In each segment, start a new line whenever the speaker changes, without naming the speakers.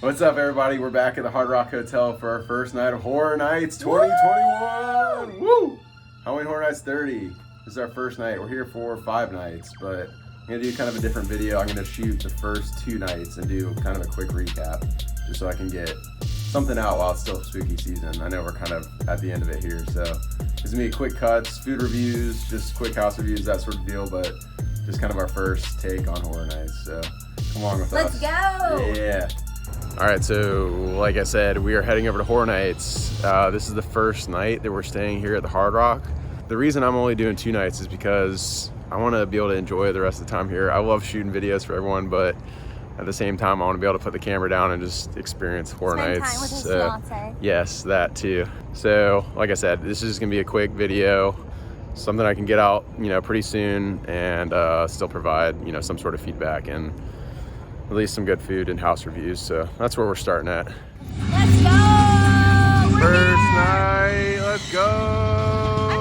What's up, everybody? We're back at the Hard Rock Hotel for our first night of Horror Nights 2021. Woo! Halloween Horror Nights 30. This is our first night. We're here for 5 nights, but I'm gonna do kind of a different video. I'm gonna shoot the first 2 nights and do kind of a quick recap, just so I can get something out while it's still spooky season. I know we're kind of at the end of it here, so it's gonna be quick cuts, food reviews, just quick house reviews, that sort of deal, but just kind of our first take on Horror Nights. So come along with us.
Let's go!
Yeah. All right, so like I said, we are heading over to Horror Nights. This is the first night that we're staying here at the Hard Rock. The reason I'm only doing 2 nights is because I want to be able to enjoy the rest of the time here. I love shooting videos for everyone, but at the same time, I want to be able to put the camera down and just experience Horror Nights.
Spend time with his fiance.
Yes, that too. So like I said, this is going to be a quick video, something I can get out, pretty soon, and still provide, some sort of feedback and at least some good food and house reviews. So that's where we're starting at.
Let's go!
First night, let's go!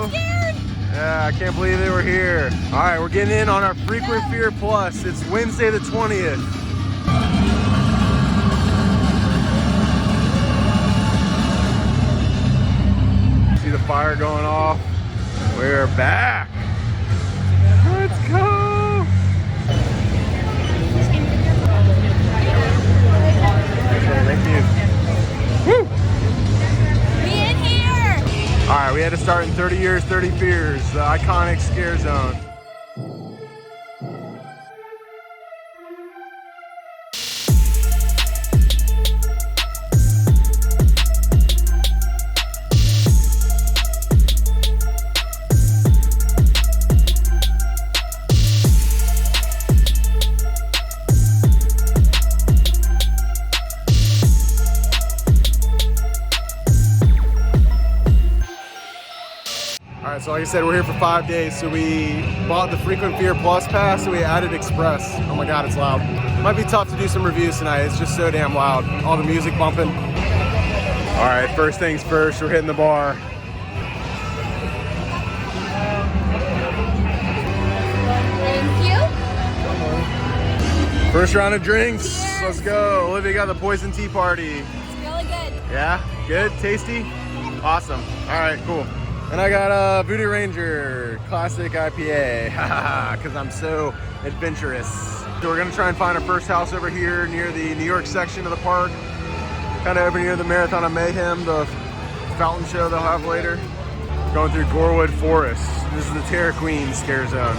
I'm scared!
Yeah, I can't believe they were here. All right, we're getting in on our Frequent Fear Plus. It's Wednesday the 20th. See the fire going off? We're back. Let's go. Thank you. Woo!
We in here!
All right, we had to start in 30 Years, 30 Fears, the iconic scare zone. So like I said, we're here for 5 days, so we bought the Frequent Fear Plus pass, so we added Express. Oh my God, it's loud. Might be tough to do some reviews tonight. It's just so damn loud. All the music bumping. All right, first things first, we're hitting the bar.
Thank you.
First round of drinks.
Cheers.
Let's go. Olivia got the poison tea party.
It's really good.
Yeah, good, tasty, awesome. All right, cool. And I got a Voodoo Ranger Classic IPA, because I'm so adventurous. So we're gonna try and find our first house over here near the New York section of the park, kind of over near the Marathon of Mayhem, the fountain show they'll have later. Going through Gorewood Forest. This is the Terror Queen scare zone.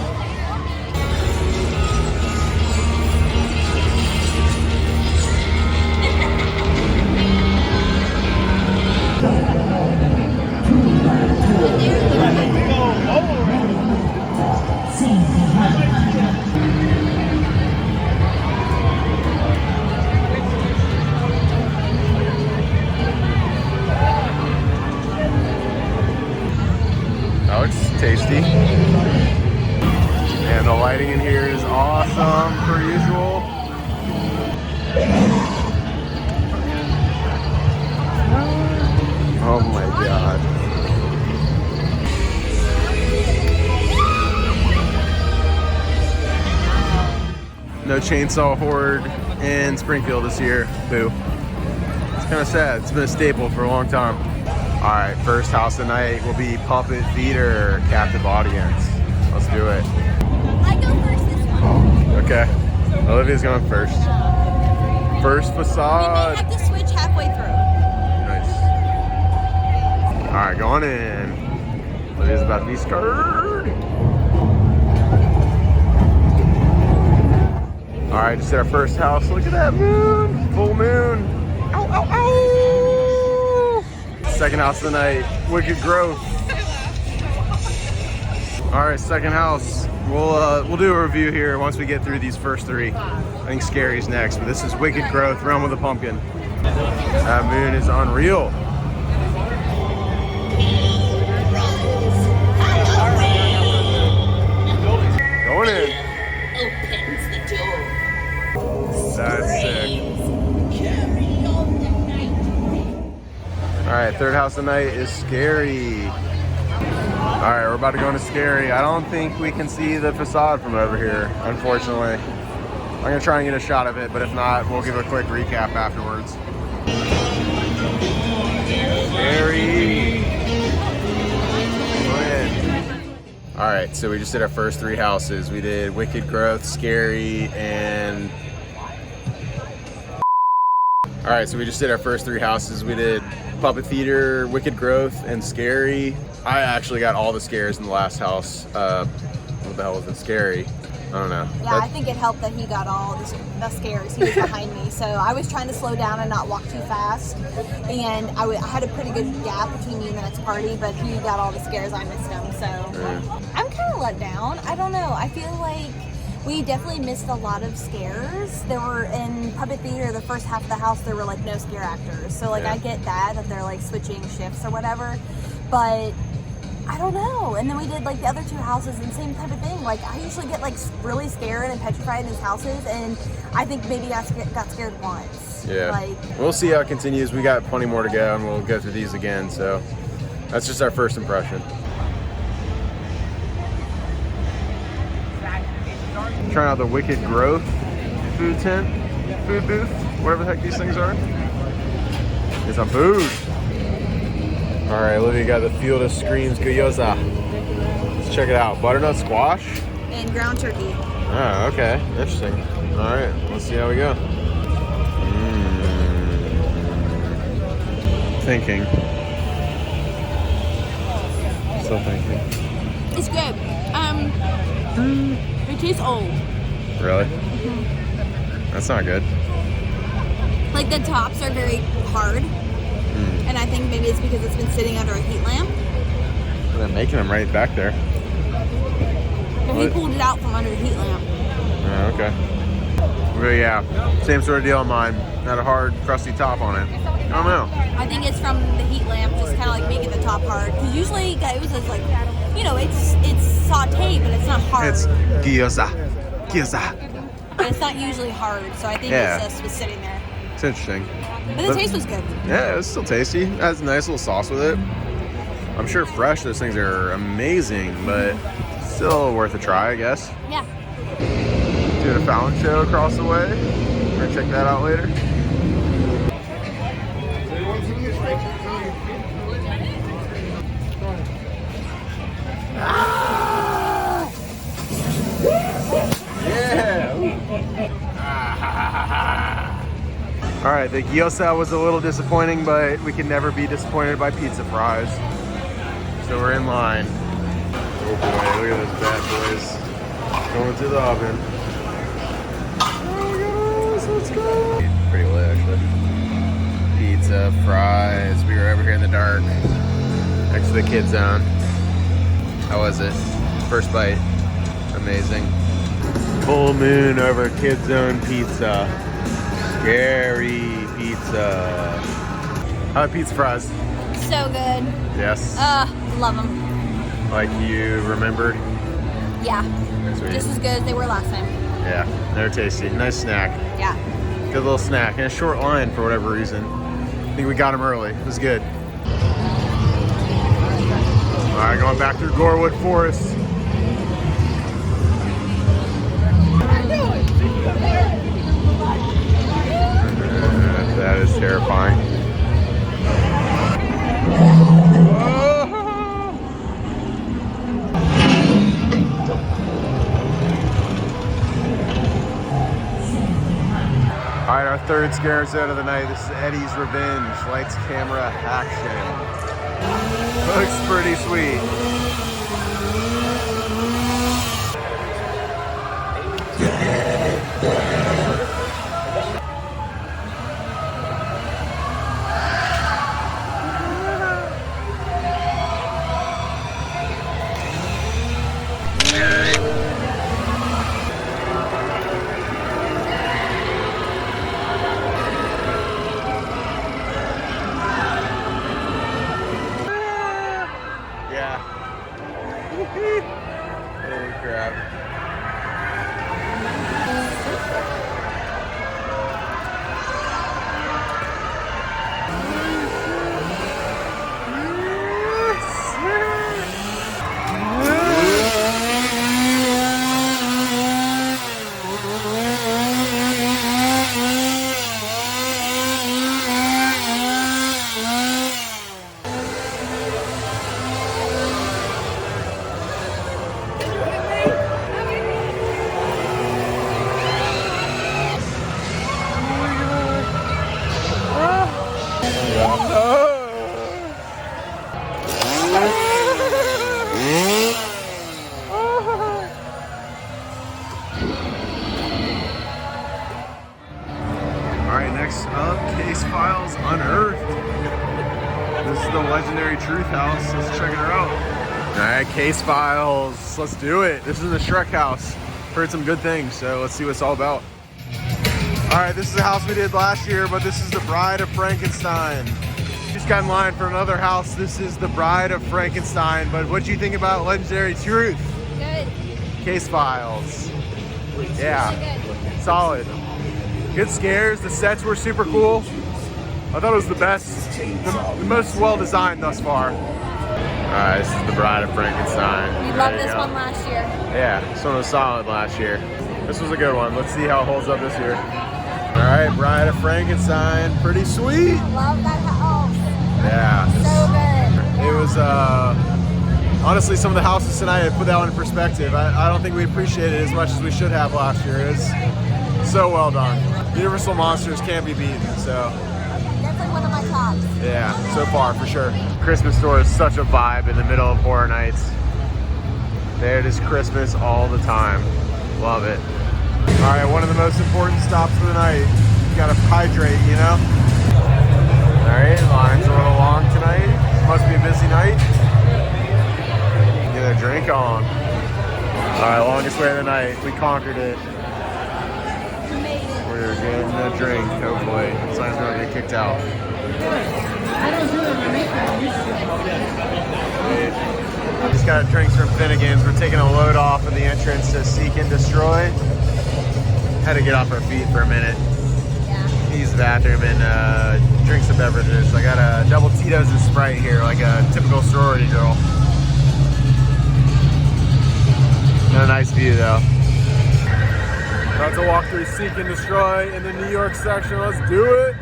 Oh, it's tasty. And the lighting in here is awesome per usual. Oh my God. No chainsaw horde in Springfield this year. Boo. It's kind of sad. It's been a staple for a long time. All right, first house of the night will be Puppet Theater, captive audience. Let's do it.
I go first this one.
Okay. Olivia's going first. First
We
facade.
may have to switch halfway through.
Nice. All right, going in. Olivia's about to be scared. All right, just our first house. Look at that moon. Full moon. Ow, ow, ow. Second house of the night, Wicked Growth. All right, second house. We'll do a review here once we get through these first 3. I think Scarey's next, but this is Wicked Growth, Realm of the Pumpkin. That moon is unreal. Going in.
Opens the door.
That's sick. All right, third house of the night is Scarey. All right, we're about to go into Scarey. I don't think we can see the facade from over here, unfortunately. gonna try and get a shot of it, but if not, we'll give a quick recap afterwards. Scarey. Go ahead. All right, so we just did our first 3 houses. We did Wicked Growth, Scarey, and... All right, so we just did our first 3 houses. We did Puppet Theater, Wicked Growth, and Scarey. I actually got all the scares in the last house. What the hell was it? Scarey. I don't know.
Yeah, I think it helped that he got all the scares. He was behind me, so I was trying to slow down and not walk too fast. And I had a pretty good gap between me and the next party, but he got all the scares. I missed him, so I'm kind of let down. I don't know. I feel like we definitely missed a lot of scares. There were in Puppet Theater, the first half of the house, there were like no scare actors. So like I get that they're like switching shifts or whatever, but I don't know. And then we did like the other 2 houses and same type of thing. Like I usually get like really scared and petrified in these houses, and I think maybe I got scared once.
Yeah.
Like,
we'll see how it continues. We got plenty more to go, and we'll go through these again. So that's just our first impression. Trying out the Wicked Growth food tent, food booth, whatever the heck these things are. It's a food. All right, Olivia got the Field of Screams Gyoza. Let's check it out. Butternut squash.
and ground turkey.
Oh, okay. Interesting. All right, let's see how we go. Thinking. Still thinking.
It's good. It tastes old.
Really?
Mm-hmm.
That's not good.
Like the tops are very hard, and I think maybe it's because it's been sitting under a heat lamp.
They're making them right back there.
And he pulled it out from under the heat lamp.
Oh, okay. But yeah, same sort of deal on mine. Not a hard, crusty top on it. I don't know.
I think it's from the heat lamp, just kind of like making the top hard. Because usually Gyoza is like, you know, it's sauteed, but it's not hard.
It's Gyoza. Gyoza.
But it's not usually hard, so I think it's just was sitting there.
It's interesting.
But the taste was good.
Yeah, it was still tasty. It has a nice little sauce with it. I'm sure fresh, those things are amazing, but still worth a try, I guess.
Yeah.
Doing a Fallon show across the way. We're gonna check that out later. Yeah! All right, the gyoza was a little disappointing, but we can never be disappointed by pizza fries. So we're in line. Oh boy, look at those bad boys going to the oven. Oh my gosh, let's go! Pretty lit, actually. Pizza, fries. We were over here in the dark, next to the kid zone. How was it? First bite. Amazing. Full moon over Kid Zone Pizza. Scarey pizza. How are pizza fries?
So good.
Yes.
Love them.
Like you remembered?
Yeah.
Sweet.
Just as good as they were last time.
Yeah, they're tasty. Nice snack.
Yeah.
Good little snack. And a short line for whatever reason. I think we got them early. It was good. All right, going back through Gorewood Forest. That is terrifying. All right, our third scare zone of the night. This is Eddie's Revenge. Lights, camera, action. Looks pretty sweet. Alright, next up, Case Files Unearthed. This is the legendary Truth House. Let's check it out. Alright, Case Files. Let's do it. This is the Shrek house. Heard some good things, so let's see what it's all about. Alright, this is the house we did last year, but this is the Bride of Frankenstein. Just got in line for another house. This is the Bride of Frankenstein, but what do you think about legendary Truth?
Good.
Case Files. Yeah,
Really
solid. Good scares. The sets were super cool. I thought it was the best, the most well designed thus far. Alright, this is the Bride of Frankenstein.
We loved this one last year.
Yeah, this one was solid last year. This was a good one. Let's see how it holds up this year. Alright, Bride of Frankenstein. Pretty sweet.
I love that house.
Yeah.
So good.
It was, honestly, some of the houses tonight, I put that one in perspective. I don't think we appreciated it as much as we should have last year. It's so well done. Universal Monsters can't be beaten, so.
Definitely one of my tops.
Yeah, so far, for sure. Christmas store is such a vibe in the middle of Horror Nights. There it is, Christmas all the time. Love it. All right, one of the most important stops of the night. You gotta hydrate, you know? All right, line's a little long tonight. Must be a busy night. Get a drink on. All right, longest way of the night. We conquered it. We're getting a drink, hopefully. Sign's gonna get kicked out. Just got drinks from Finnegan's. We're taking a load off of the entrance to Seek and Destroy. Had to get off our feet for a minute.
Yeah.
Use the bathroom and drink some beverages. I got a double Tito's and Sprite here, like a typical sorority girl. Got a nice view though. About to walk through Seek and Destroy in the New York section. Let's do it.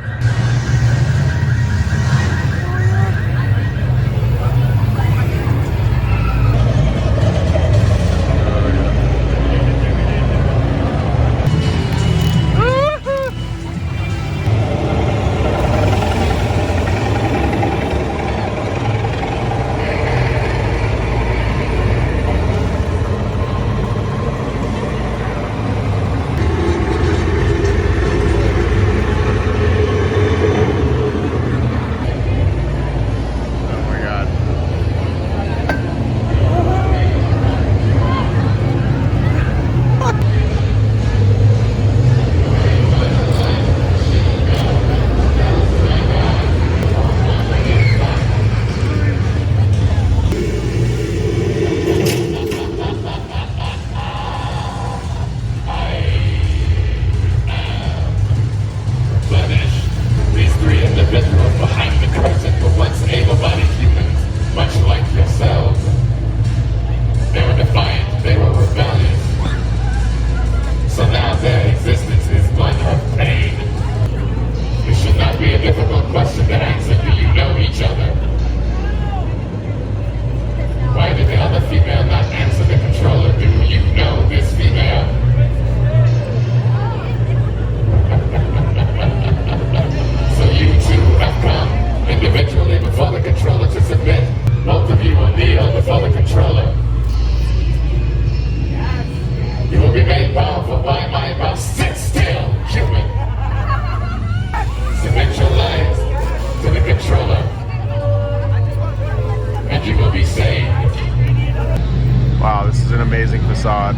Wow, this is an amazing facade.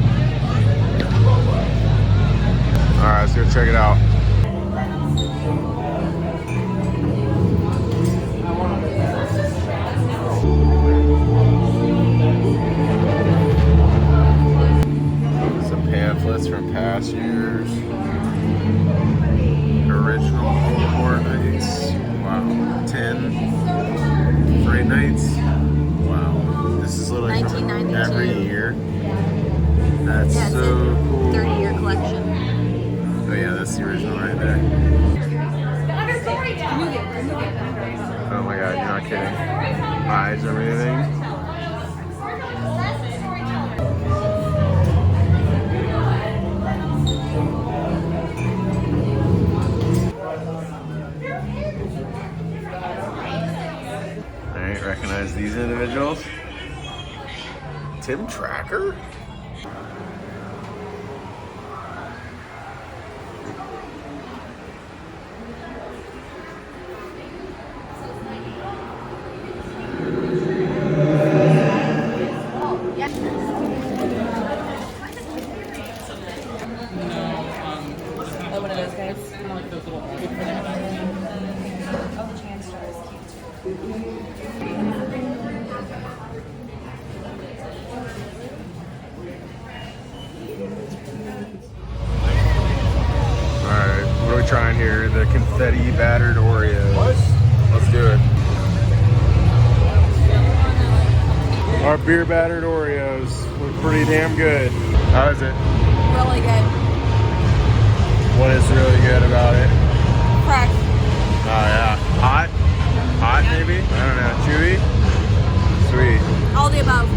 All right, let's go check it out. Some pamphlets from past years. Original Horror Nights. Wow, 10 free nights. Wow, this is literally from every year. That's so cool.
30-year collection.
Oh yeah, that's the original right there. Oh my god, you're not kidding. Eyes and everything. Recognize these individuals. Tim Tracker? Trying here the confetti battered Oreos. Let's do it. Our beer battered Oreos look pretty damn good. How is it?
Really good.
What is really good about it?
Fresh.
Oh yeah. Hot? Hot maybe? I don't know. Chewy? Sweet.
All the above.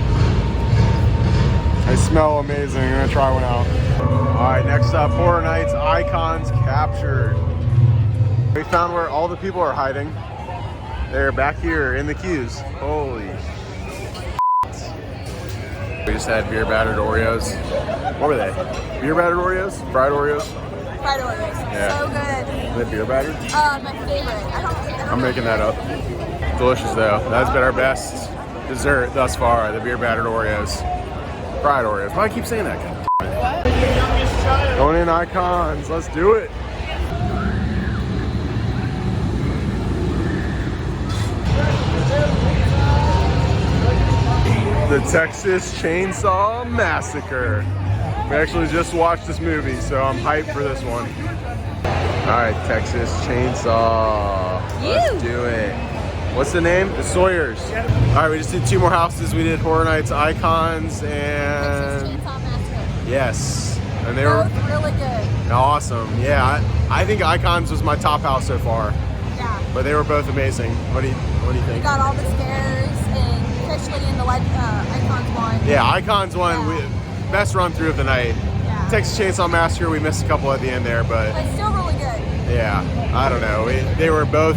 They smell amazing. I'm gonna try one out. Alright, next up, Horror Nights Icons Captured. We found where all the people are hiding. They're back here in the queues. Holy shit. We just had beer battered Oreos. What were they? Beer battered Oreos? Fried Oreos?
Fried Oreos.
Yeah.
So good.
Are they beer battered?
My favorite.
I'm making that up. Delicious though. That's been our best dessert thus far, the beer battered Oreos. Fried Oreos. Why do I keep saying that? What? Going in Icons. Let's do it. The Texas Chainsaw Massacre. We actually just watched this movie, so I'm hyped for this one. Alright, Texas Chainsaw. Let's do it. What's the name? The Sawyers. Alright, we just did 2 more houses. We did Horror Nights Icons and...
Texas Chainsaw Massacre.
Yes. And they were
both really good.
Awesome. Yeah, I think Icons was my top house so far.
Yeah.
But they were both amazing. What do you think?
We got all the scares, and especially in the Icons one.
Yeah, Icons one,
Yeah.
best run through of the night.
Yeah.
Texas Chainsaw Massacre, we missed a couple at the end there, but
But still really good.
yeah, I don't know. They were both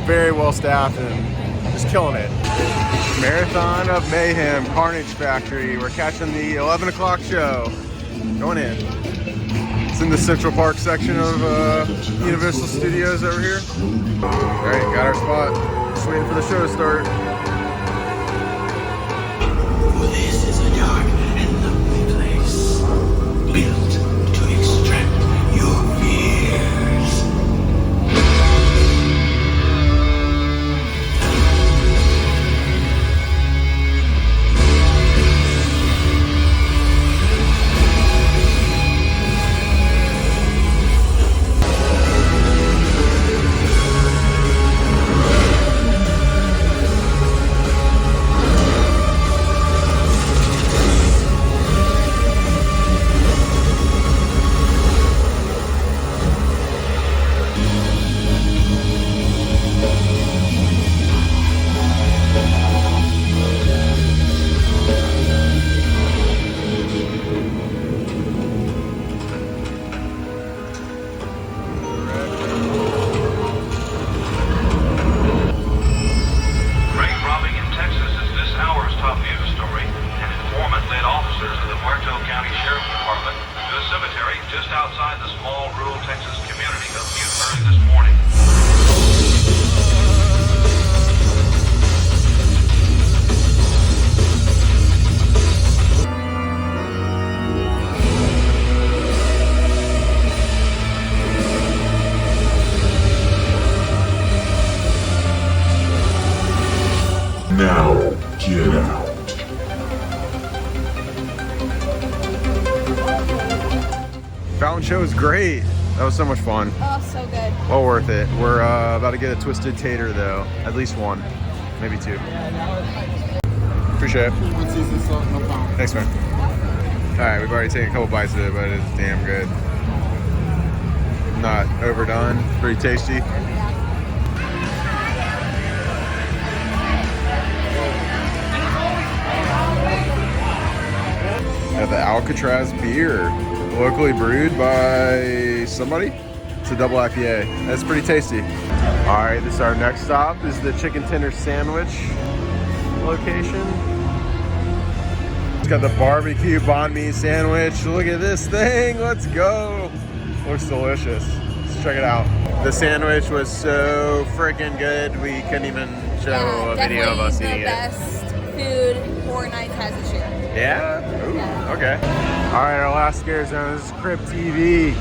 very well staffed and just killing it. Marathon of Mayhem, Carnage Factory. We're catching the 11 o'clock show. Going in. It's in the Central Park section of Universal Studios over here. All right, got our spot. Just waiting for the show to start.
This is a dark and lonely place, built to extract your fears. Now, get out.
Fountain show was great. That was so much fun.
Oh, so good.
Well worth it. We're about to get a twisted tater though. At least one, maybe 2. Appreciate it. Thanks, man. All right, we've already taken a couple bites of it, but it's damn good. Not overdone. Pretty tasty. Got the Alcatraz beer, locally brewed by somebody. It's a double IPA. That's pretty tasty. All right, this is our next stop. This is the chicken tender sandwich. location. It's got the barbecue banh mi sandwich. Look at this thing. Let's go. Looks delicious. Let's check it out. The sandwich was so freaking good. We couldn't even show a video of us eating it.
Best food Horror Nights has this year.
Yeah? Ooh, okay. All right, our last scare zone. This is Crypt TV.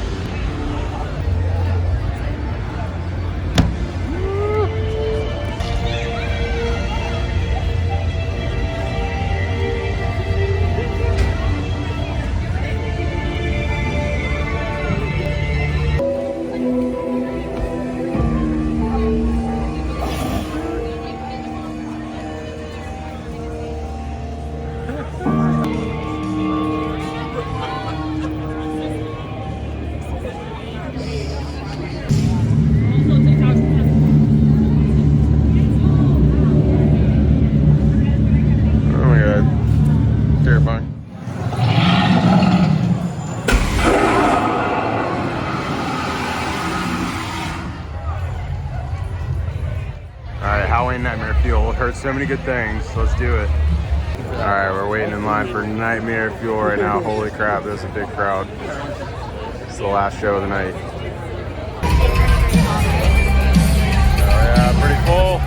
Nightmare Fuel. Heard so many good things. Let's do it. Alright, we're waiting in line for Nightmare Fuel right now. Holy crap, there's a big crowd. It's the last show of the night. Oh yeah, pretty cool.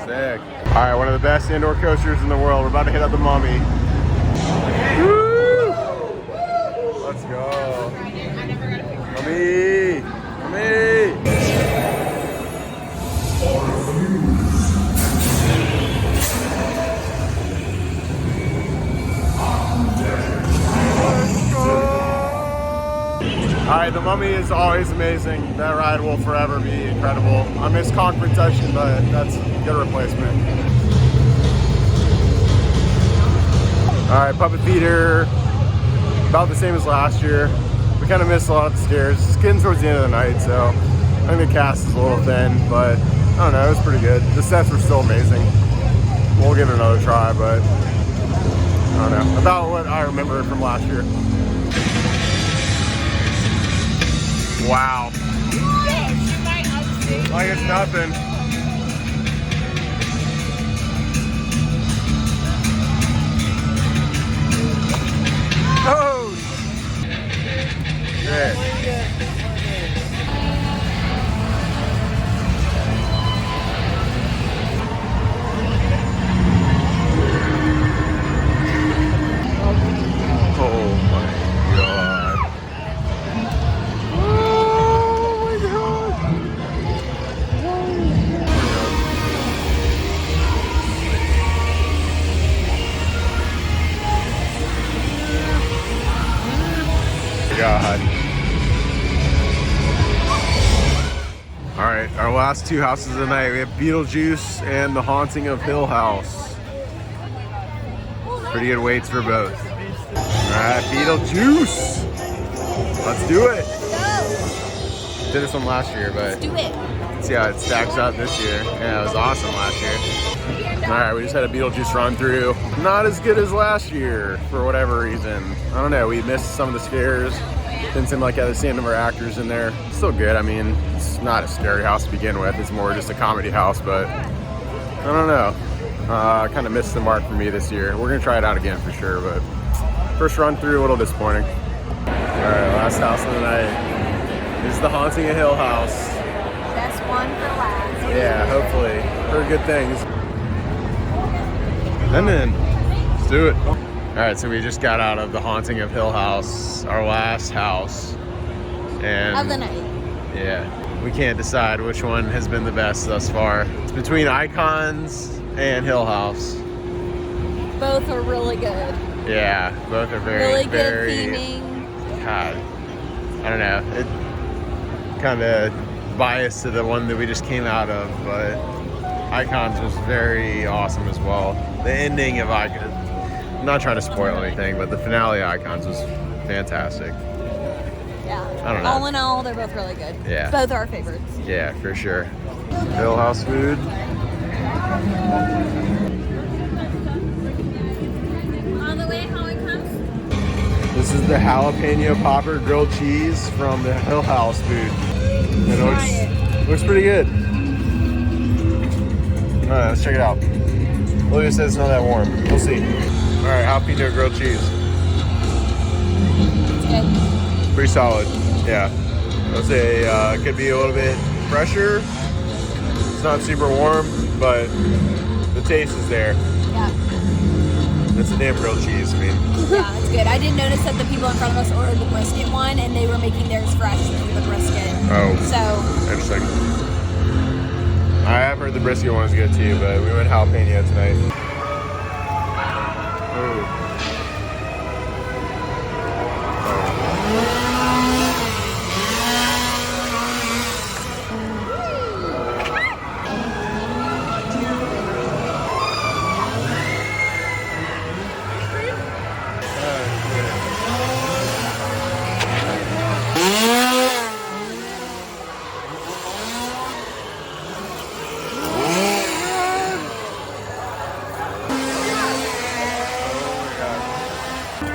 Sick. All right, one of the best indoor coasters in the world. We're about to hit up the Mummy. Woo! Let's go. Mummy! Mummy! Alright, the Mummy is always amazing. That ride will forever be incredible. I miss Confrontation, but that's a good replacement. Alright, Puppet Theater, about the same as last year. We kind of missed a lot of the scares. It's getting towards the end of the night, so I think the cast is a little thin, but I don't know, it was pretty good. The sets were still amazing. We'll give it another try, but I don't know. About what I remember from last year. Wow. Like it's nothing. Oh! Shit. Oh my god. God. Alright, our last two houses of the night. We have Beetlejuice and The Haunting of Hill House. Pretty good weights for both. Alright, Beetlejuice! Let's do it! Did this one last year, but
Let's do it.
see how it stacks up this year. Yeah, it was awesome last year. All right, we just had a Beetlejuice run through. Not as good as last year for whatever reason. I don't know, we missed some of the scares. Didn't seem like I had the same number of actors in there. Still good, I mean, it's not a scary house to begin with. It's more just a comedy house, but I don't know. Kind of missed the mark for me this year. We're gonna try it out again for sure, but first run through, a little disappointing. All right, last house of the night is the Haunting of Hill House.
Best one for last.
Yeah, hopefully. Heard good things. And then, let's do it. All right, so we just got out of the Haunting of Hill House, our last house. And
Of the night.
yeah, we can't decide which one has been the best thus far. It's between Icons and Hill House.
Both are really good.
Yeah, both are very,
Really good
very,
theming.
God, I don't know. It kind of biased to the one that we just came out of, but Icons was very awesome as well. The ending of Icons, I'm not trying to spoil anything, but the finale of Icons was fantastic.
Yeah.
I don't know.
All in all, they're both really good.
Yeah.
Both are our favorites.
Yeah, for sure. Hill House food.
On the way, how it comes?
This is the jalapeno popper grilled cheese from the Hill House food. It looks pretty good. All right, let's check it out. Olivia says it's not that warm. We'll see. All right, jalapeno grilled cheese.
It's good.
Pretty solid. Yeah. I'll say it could be a little bit fresher. It's not super warm, but the taste is there.
Yeah.
It's a damn grilled cheese. I mean,
Yeah, it's good. I did notice that the people in front of us ordered the brisket one, and they were making theirs fresh through the brisket.
oh,
So,
interesting. I have heard the brisket one is good too, but we went jalapeno tonight. Ooh.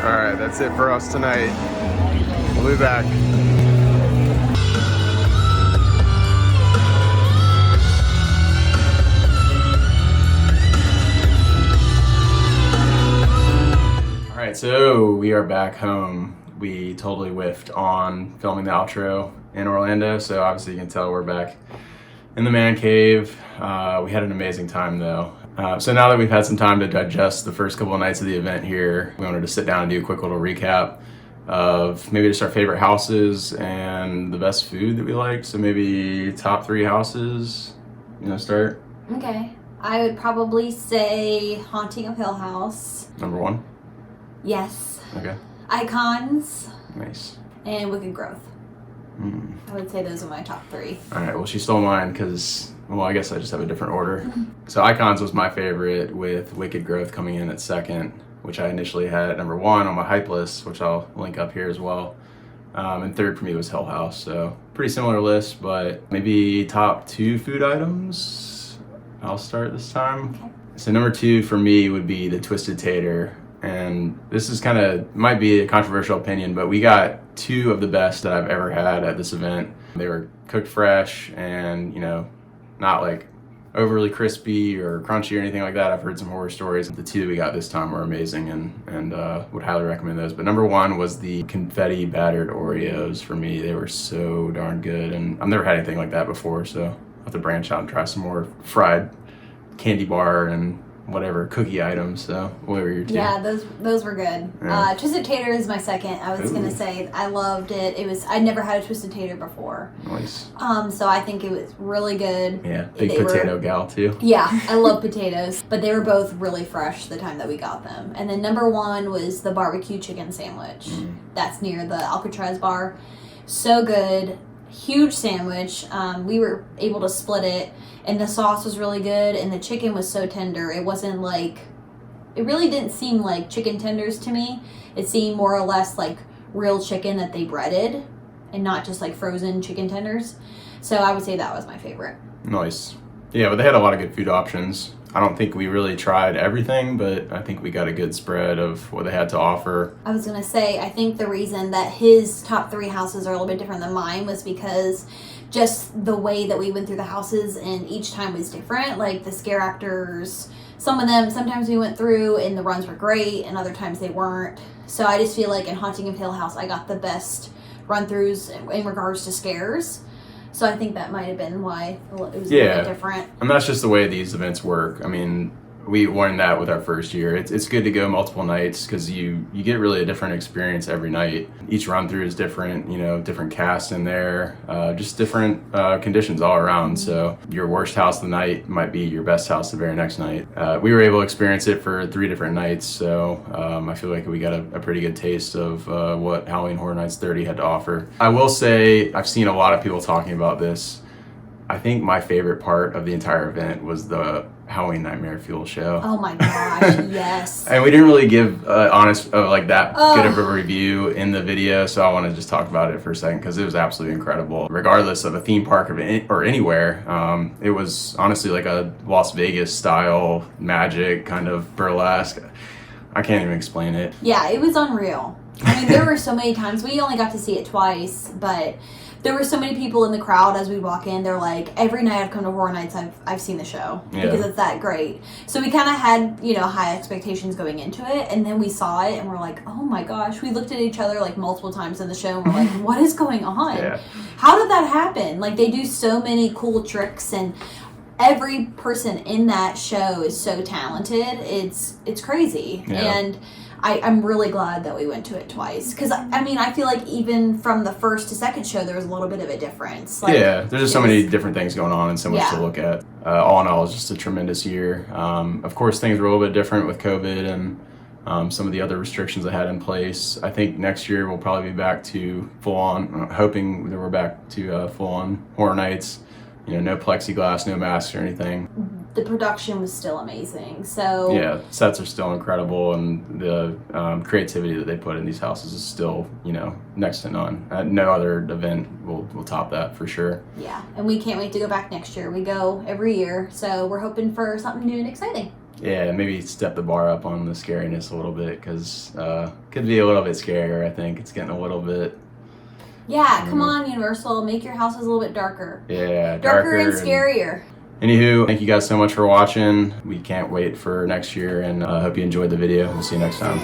Alright, that's it for us tonight. We'll be back. Alright, so we are back home. We totally whiffed on filming the outro in Orlando, so obviously you can tell we're back in the man cave. We had an amazing time though. So now that we've had some time to digest the first couple of nights of the event here, we wanted to sit down and do a quick little recap of maybe just our favorite houses and the best food that we liked. So maybe top 3 houses, start.
okay. I would probably say Haunting of Hill House.
Number 1.
Yes.
Okay.
Icons.
Nice.
And Wicked Growth. I would say those are my top 3.
All right, well, she stole mine because, well, I guess I just have a different order. So Icons was my favorite, with Wicked Growth coming in at 2nd, which I initially had at number 1 on my hype list, which I'll link up here as well. And 3rd for me was Hill House, so pretty similar list, but maybe top 2 food items. I'll start this time.
Okay.
So number 2 for me would be the Twisted Tater. And this is might be a controversial opinion, but we got 2 of the best that I've ever had at this event. They were cooked fresh and, not like overly crispy or crunchy or anything like that. I've heard some horror stories. The 2 that we got this time were amazing and would highly recommend those. But number 1 was the confetti battered Oreos for me. They were so darn good, and I've never had anything like that before, so I'll have to branch out and try some more fried candy bar and whatever cookie items. So what were your 2?
Yeah, those were good.
Yeah.
Twisted Tater is my 2nd. I was gonna say I loved it. I'd never had a Twisted Tater before.
Nice.
So I think it was really good.
Yeah, big
They
potato
were-
gal too.
Yeah, I love potatoes, but they were both really fresh the time that we got them. And then number 1 was the barbecue chicken sandwich. That's near the Alcatraz bar. So good. Huge sandwich. We were able to split it, and the sauce was really good, and the chicken was so tender. It wasn't like, it really didn't seem like chicken tenders to me. It seemed more or less like real chicken that they breaded and not just like frozen chicken tenders. So I would say that was my favorite.
Nice. Yeah, but they had a lot of good food options. I don't think we really tried everything, but I think we got a good spread of what they had to offer.
I was gonna say, I think the reason that his top 3 houses are a little bit different than mine was because just the way that we went through the houses, and each time was different. Like the scare actors, some of them, sometimes we went through and the runs were great, and other times they weren't. So I just feel like in Haunting of Hill House, I got the best run-throughs in regards to scares. So I think that might have been why it was a little bit different.
And that's just the way these events work. I mean, we learned that with our first year. It's good to go multiple nights because you get really a different experience every night. Each run through is different, you know, different cast in there, just different conditions all around. So your worst house of the night might be your best house the very next night. We were able to experience it for 3 different nights. So I feel like we got a pretty good taste of what Halloween Horror Nights 30 had to offer. I will say, I've seen a lot of people talking about this. I think my favorite part of the entire event was the Halloween Nightmare Fuel show.
Oh my gosh, yes.
And we didn't really give honest, like that good of a review in the video, so I want to just talk about it for a second because it was absolutely incredible. Regardless of a theme park or anywhere, it was honestly like a Las Vegas style magic kind of burlesque. I can't even explain it.
Yeah, it was unreal. I mean, there were so many times, we only got to see it twice, but there were so many people in the crowd as we walk in. They're like, every night I've come to Horror Nights, I've seen the show because it's that great. So we kind of had, you know, high expectations going into it, and then we saw it and we're like, oh my gosh. We looked at each other like multiple times in the show and we're like, what is going on? Yeah. How did that happen? Like, they do so many cool tricks, and every person in that show is so talented. It's crazy. Yeah. And I'm really glad that we went to it twice because, I mean, I feel like even from the first to second show, there was a little bit of a difference. Like,
yeah, there's just so many different things going on and so much to look at. All in all, it was just a tremendous year. Of course, things were a little bit different with COVID and some of the other restrictions I had in place. I think next year we'll probably be back to full-on, hoping that we're back to full-on Horror Nights. You know, no plexiglass, no masks or anything.
The production was still amazing. So
yeah, sets are still incredible, and the creativity that they put in these houses is still, you know, next to none. No other event will top that for sure. Yeah,
and we can't wait to go back next year. We go every year, so we're hoping for something new and exciting.
Yeah, maybe step the bar up on the scariness a little bit because could be a little bit scarier. I think it's getting a little bit.
Yeah, come on, Universal, make your houses a little bit darker.
Yeah,
darker and scarier.
Anywho, thank you guys so much for watching. We can't wait for next year, and I hope you enjoyed the video. We'll see you next time.